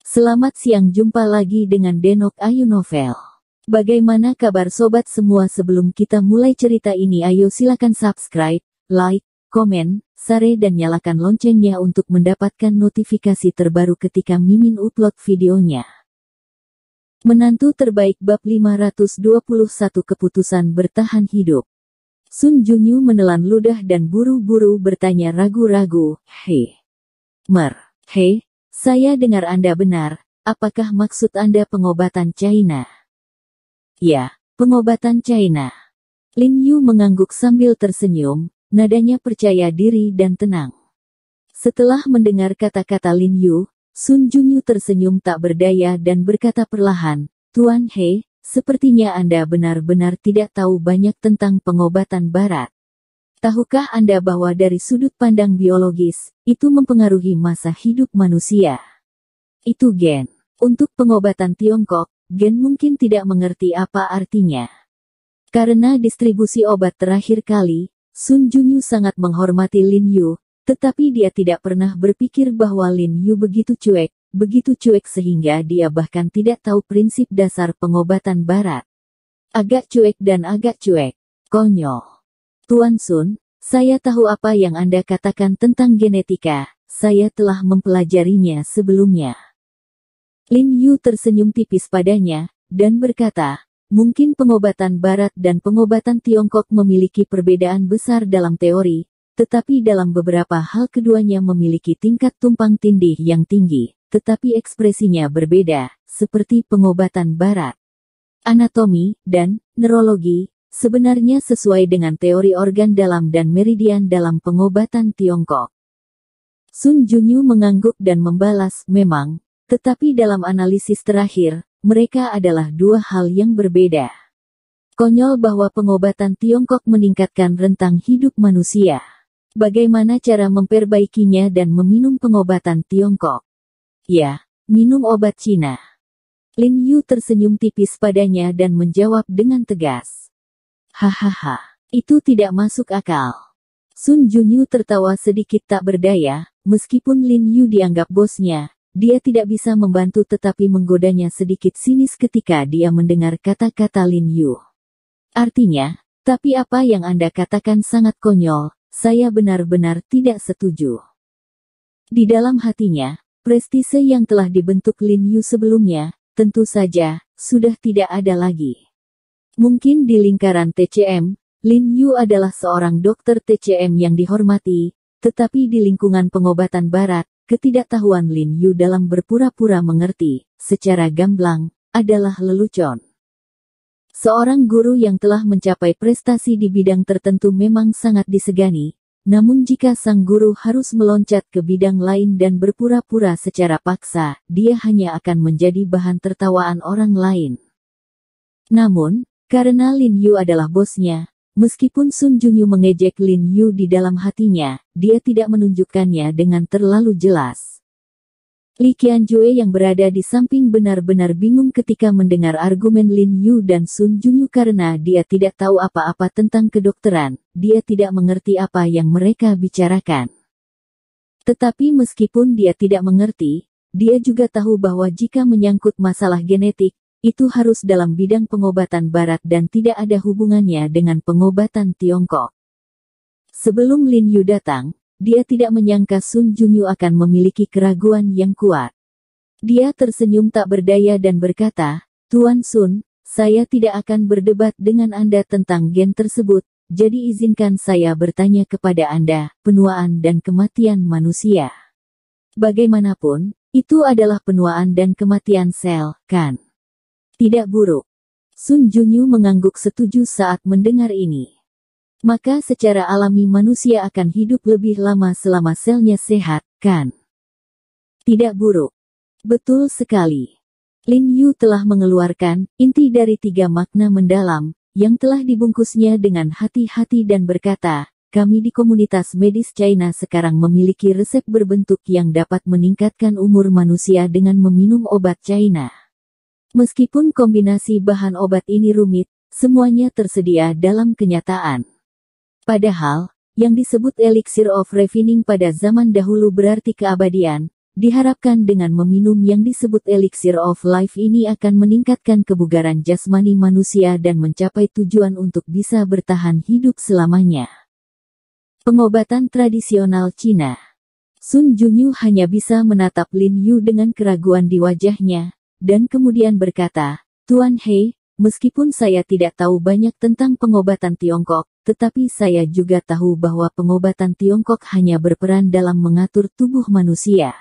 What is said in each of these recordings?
Selamat siang, jumpa lagi dengan Denok Ayu Novel. Bagaimana kabar sobat semua? Sebelum kita mulai cerita ini, ayo silakan subscribe, like, komen, share dan nyalakan loncengnya untuk mendapatkan notifikasi terbaru ketika Mimin upload videonya. Menantu terbaik bab 521 keputusan bertahan hidup. Sun Junyu menelan ludah dan buru-buru bertanya ragu-ragu, saya dengar Anda benar, apakah maksud Anda pengobatan China? Ya, pengobatan China. Lin Yu mengangguk sambil tersenyum, nadanya percaya diri dan tenang. Setelah mendengar kata-kata Lin Yu, Sun Junyu tersenyum tak berdaya dan berkata perlahan, Tuan He, sepertinya Anda benar-benar tidak tahu banyak tentang pengobatan barat. Tahukah Anda bahwa dari sudut pandang biologis, itu mempengaruhi masa hidup manusia? Itu gen. Untuk pengobatan Tiongkok, gen mungkin tidak mengerti apa artinya. Karena distribusi obat terakhir kali, Sun Junyu sangat menghormati Lin Yu, tetapi dia tidak pernah berpikir bahwa Lin Yu begitu cuek sehingga dia bahkan tidak tahu prinsip dasar pengobatan barat. Agak cuek dan agak cuek. Konyol. Tuan Sun, saya tahu apa yang Anda katakan tentang genetika, saya telah mempelajarinya sebelumnya. Lin Yu tersenyum tipis padanya, dan berkata, mungkin pengobatan barat dan pengobatan Tiongkok memiliki perbedaan besar dalam teori, tetapi dalam beberapa hal keduanya memiliki tingkat tumpang tindih yang tinggi, tetapi ekspresinya berbeda, seperti pengobatan barat. Anatomi dan neurologi sebenarnya sesuai dengan teori organ dalam dan meridian dalam pengobatan Tiongkok. Sun Junyu mengangguk dan membalas, memang, tetapi dalam analisis terakhir, mereka adalah dua hal yang berbeda. Konyol bahwa pengobatan Tiongkok meningkatkan rentang hidup manusia. Bagaimana cara memperbaikinya dan meminum pengobatan Tiongkok? Ya, minum obat Cina. Lin Yu tersenyum tipis padanya dan menjawab dengan tegas. Hahaha, itu tidak masuk akal. Sun Junyu tertawa sedikit tak berdaya, meskipun Lin Yu dianggap bosnya, dia tidak bisa membantu tetapi menggodanya sedikit sinis ketika dia mendengar kata-kata Lin Yu. Artinya, tapi apa yang Anda katakan sangat konyol, saya benar-benar tidak setuju. Di dalam hatinya, prestise yang telah dibentuk Lin Yu sebelumnya, tentu saja, sudah tidak ada lagi. Mungkin di lingkaran TCM, Lin Yu adalah seorang dokter TCM yang dihormati, tetapi di lingkungan pengobatan barat, ketidaktahuan Lin Yu dalam berpura-pura mengerti, secara gamblang, adalah lelucon. Seorang guru yang telah mencapai prestasi di bidang tertentu memang sangat disegani, namun jika sang guru harus meloncat ke bidang lain dan berpura-pura secara paksa, dia hanya akan menjadi bahan tertawaan orang lain. Namun, karena Lin Yu adalah bosnya, meskipun Sun Junyu mengejek Lin Yu di dalam hatinya, dia tidak menunjukkannya dengan terlalu jelas. Li Qianjue yang berada di samping benar-benar bingung ketika mendengar argumen Lin Yu dan Sun Junyu karena dia tidak tahu apa-apa tentang kedokteran, dia tidak mengerti apa yang mereka bicarakan. Tetapi meskipun dia tidak mengerti, dia juga tahu bahwa jika menyangkut masalah genetik, itu harus dalam bidang pengobatan barat dan tidak ada hubungannya dengan pengobatan Tiongkok. Sebelum Lin Yu datang, dia tidak menyangka Sun Junyu akan memiliki keraguan yang kuat. Dia tersenyum tak berdaya dan berkata, Tuan Sun, saya tidak akan berdebat dengan Anda tentang gen tersebut, jadi izinkan saya bertanya kepada Anda, penuaan dan kematian manusia. Bagaimanapun, itu adalah penuaan dan kematian sel, kan? Tidak buruk. Sun Junyu mengangguk setuju saat mendengar ini. Maka secara alami manusia akan hidup lebih lama selama selnya sehat, kan? Tidak buruk. Betul sekali. Lin Yu telah mengeluarkan inti dari 3 makna mendalam, yang telah dibungkusnya dengan hati-hati dan berkata, kami di komunitas medis China sekarang memiliki resep berbentuk yang dapat meningkatkan umur manusia dengan meminum obat China. Meskipun kombinasi bahan obat ini rumit, semuanya tersedia dalam kenyataan. Padahal, yang disebut elixir of refining pada zaman dahulu berarti keabadian, diharapkan dengan meminum yang disebut Elixir of Life ini akan meningkatkan kebugaran jasmani manusia dan mencapai tujuan untuk bisa bertahan hidup selamanya. Pengobatan tradisional Cina. Sun Junyu hanya bisa menatap Lin Yu dengan keraguan di wajahnya, dan kemudian berkata, "Tuan He, meskipun saya tidak tahu banyak tentang pengobatan Tiongkok, tetapi saya juga tahu bahwa pengobatan Tiongkok hanya berperan dalam mengatur tubuh manusia.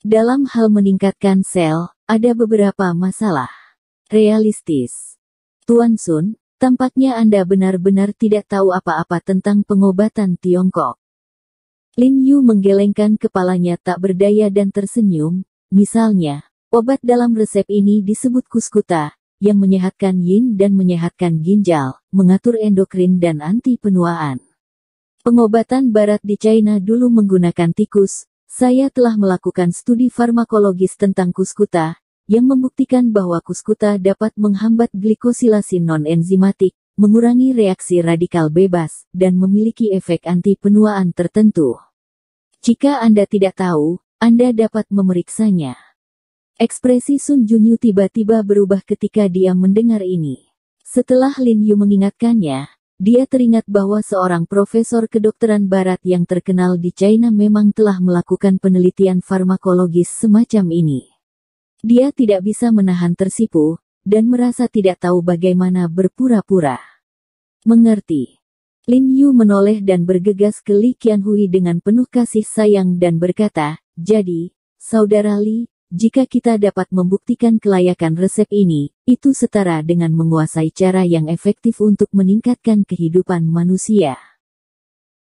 Dalam hal meningkatkan sel, ada beberapa masalah. Realistis. Tuan Sun, tampaknya Anda benar-benar tidak tahu apa-apa tentang pengobatan Tiongkok." Lin Yu menggelengkan kepalanya tak berdaya dan tersenyum. Misalnya, obat dalam resep ini disebut kuskuta, yang menyehatkan yin dan menyehatkan ginjal, mengatur endokrin dan anti penuaan. Pengobatan barat di China dulu menggunakan tikus. Saya telah melakukan studi farmakologis tentang kuskuta, yang membuktikan bahwa kuskuta dapat menghambat glikosilasi non-enzimatik, mengurangi reaksi radikal bebas, dan memiliki efek anti penuaan tertentu. Jika Anda tidak tahu, Anda dapat memeriksanya. Ekspresi Sun Junyu tiba-tiba berubah ketika dia mendengar ini. Setelah Lin Yu mengingatkannya, dia teringat bahwa seorang profesor kedokteran barat yang terkenal di China memang telah melakukan penelitian farmakologis semacam ini. Dia tidak bisa menahan tersipu, dan merasa tidak tahu bagaimana berpura-pura mengerti. Lin Yu menoleh dan bergegas ke Li Qianhui dengan penuh kasih sayang dan berkata, "Jadi, Saudara Li, jika kita dapat membuktikan kelayakan resep ini, itu setara dengan menguasai cara yang efektif untuk meningkatkan kehidupan manusia."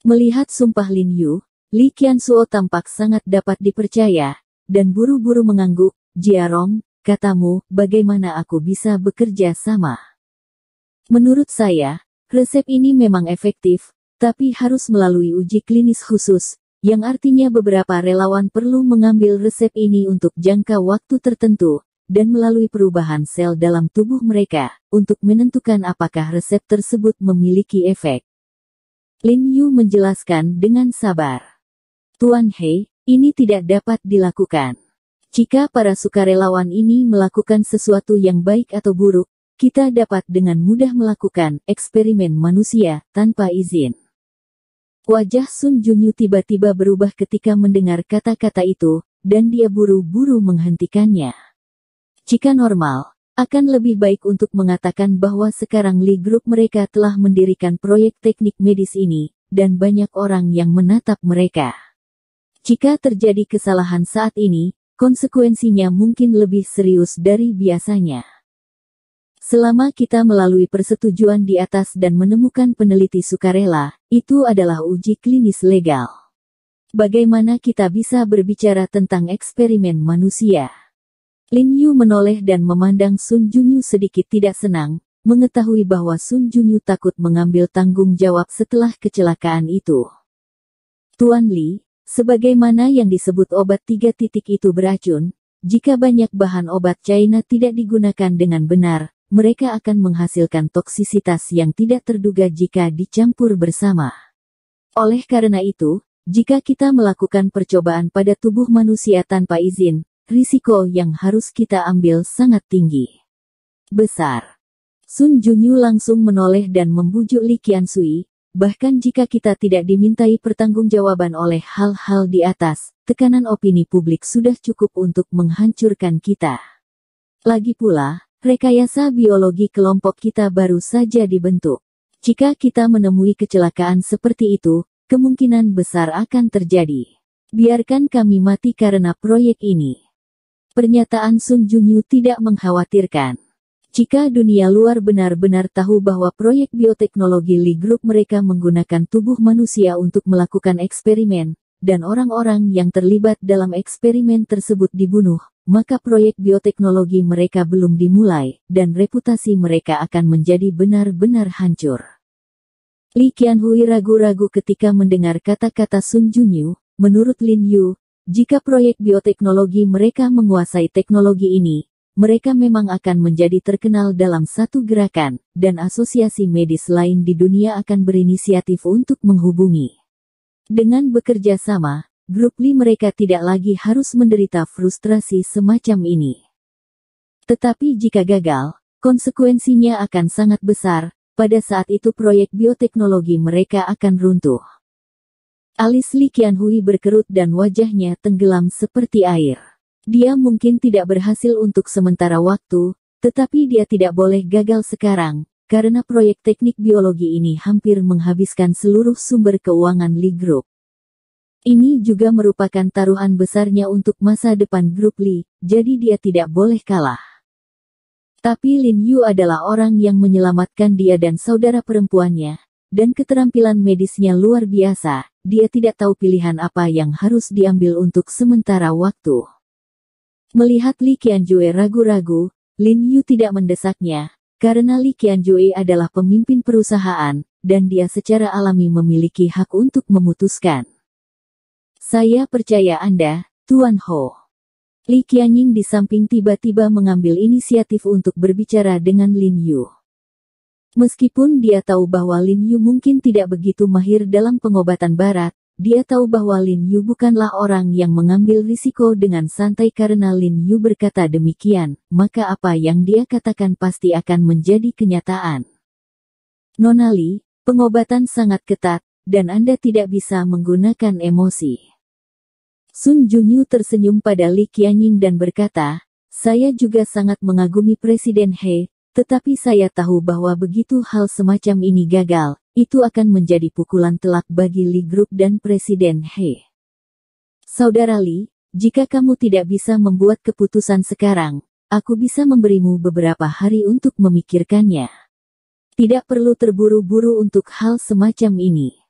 Melihat sumpah Lin Yu, Li Qiansuo tampak sangat dapat dipercaya, dan buru-buru mengangguk. "Jiarong, katamu, bagaimana aku bisa bekerja sama? Menurut saya, resep ini memang efektif, tapi harus melalui uji klinis khusus, yang artinya beberapa relawan perlu mengambil resep ini untuk jangka waktu tertentu, dan melalui perubahan sel dalam tubuh mereka, untuk menentukan apakah resep tersebut memiliki efek." Lin Yu menjelaskan dengan sabar. "Tuan He, ini tidak dapat dilakukan. Jika para sukarelawan ini melakukan sesuatu yang baik atau buruk, kita dapat dengan mudah melakukan eksperimen manusia tanpa izin." Wajah Sun Junyu tiba-tiba berubah ketika mendengar kata-kata itu, dan dia buru-buru menghentikannya. Jika normal, akan lebih baik untuk mengatakan bahwa sekarang Li Group mereka telah mendirikan proyek teknik medis ini, dan banyak orang yang menatap mereka. Jika terjadi kesalahan saat ini, konsekuensinya mungkin lebih serius dari biasanya. Selama kita melalui persetujuan di atas dan menemukan peneliti sukarela, itu adalah uji klinis legal. Bagaimana kita bisa berbicara tentang eksperimen manusia? Lin Yu menoleh dan memandang Sun Junyu sedikit tidak senang, mengetahui bahwa Sun Junyu takut mengambil tanggung jawab setelah kecelakaan itu. "Tuan Li, sebagaimana yang disebut obat 3 titik itu beracun, jika banyak bahan obat China tidak digunakan dengan benar, mereka akan menghasilkan toksisitas yang tidak terduga jika dicampur bersama. Oleh karena itu, jika kita melakukan percobaan pada tubuh manusia tanpa izin, risiko yang harus kita ambil sangat tinggi. Besar." Sun Junyu langsung menoleh dan membujuk Li Qiansui, "Bahkan jika kita tidak dimintai pertanggungjawaban oleh hal-hal di atas, tekanan opini publik sudah cukup untuk menghancurkan kita. Lagi pula, rekayasa biologi kelompok kita baru saja dibentuk. Jika kita menemui kecelakaan seperti itu, kemungkinan besar akan terjadi. Biarkan kami mati karena proyek ini." Pernyataan Sun Junyu tidak mengkhawatirkan. Jika dunia luar benar-benar tahu bahwa proyek bioteknologi Li Group mereka menggunakan tubuh manusia untuk melakukan eksperimen, dan orang-orang yang terlibat dalam eksperimen tersebut dibunuh, maka proyek bioteknologi mereka belum dimulai, dan reputasi mereka akan menjadi benar-benar hancur. Li Qianhui ragu-ragu ketika mendengar kata-kata Sun Junyu. Menurut Lin Yu, jika proyek bioteknologi mereka menguasai teknologi ini, mereka memang akan menjadi terkenal dalam satu gerakan, dan asosiasi medis lain di dunia akan berinisiatif untuk menghubungi. Dengan bekerja sama, grup Li mereka tidak lagi harus menderita frustrasi semacam ini. Tetapi jika gagal, konsekuensinya akan sangat besar. Pada saat itu proyek bioteknologi mereka akan runtuh. Alis Li Qianhui berkerut dan wajahnya tenggelam seperti air. Dia mungkin tidak berhasil untuk sementara waktu, tetapi dia tidak boleh gagal sekarang, karena proyek teknik biologi ini hampir menghabiskan seluruh sumber keuangan Li Group. Ini juga merupakan taruhan besarnya untuk masa depan grup Li, jadi dia tidak boleh kalah. Tapi Lin Yu adalah orang yang menyelamatkan dia dan saudara perempuannya, dan keterampilan medisnya luar biasa. Dia tidak tahu pilihan apa yang harus diambil untuk sementara waktu. Melihat Li Qianjue ragu-ragu, Lin Yu tidak mendesaknya, karena Li Qianjue adalah pemimpin perusahaan, dan dia secara alami memiliki hak untuk memutuskan. Saya percaya Anda, Tuan Ho. Li Qianying di samping tiba-tiba mengambil inisiatif untuk berbicara dengan Lin Yu. Meskipun dia tahu bahwa Lin Yu mungkin tidak begitu mahir dalam pengobatan barat, dia tahu bahwa Lin Yu bukanlah orang yang mengambil risiko dengan santai. Karena Lin Yu berkata demikian, maka apa yang dia katakan pasti akan menjadi kenyataan. Nona Li, pengobatan sangat ketat, dan Anda tidak bisa menggunakan emosi. Sun Junyu tersenyum pada Li Qianying dan berkata, saya juga sangat mengagumi Presiden He, tetapi saya tahu bahwa begitu hal semacam ini gagal, itu akan menjadi pukulan telak bagi Li Group dan Presiden He. Saudara Li, jika kamu tidak bisa membuat keputusan sekarang, aku bisa memberimu beberapa hari untuk memikirkannya. Tidak perlu terburu-buru untuk hal semacam ini.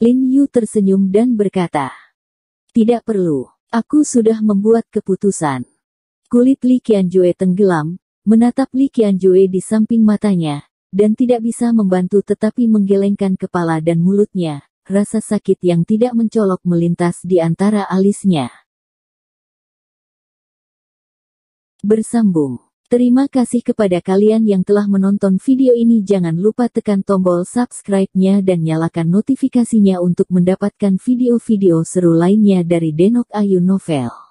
Lin Yu tersenyum dan berkata, tidak perlu, aku sudah membuat keputusan. Kulit Li Qianjue tenggelam, menatap Li Qianjue di samping matanya, dan tidak bisa membantu tetapi menggelengkan kepala dan mulutnya. Rasa sakit yang tidak mencolok melintas di antara alisnya. Bersambung. Terima kasih kepada kalian yang telah menonton video ini. Jangan lupa tekan tombol subscribe-nya dan nyalakan notifikasinya untuk mendapatkan video-video seru lainnya dari Denok Ayu Novel.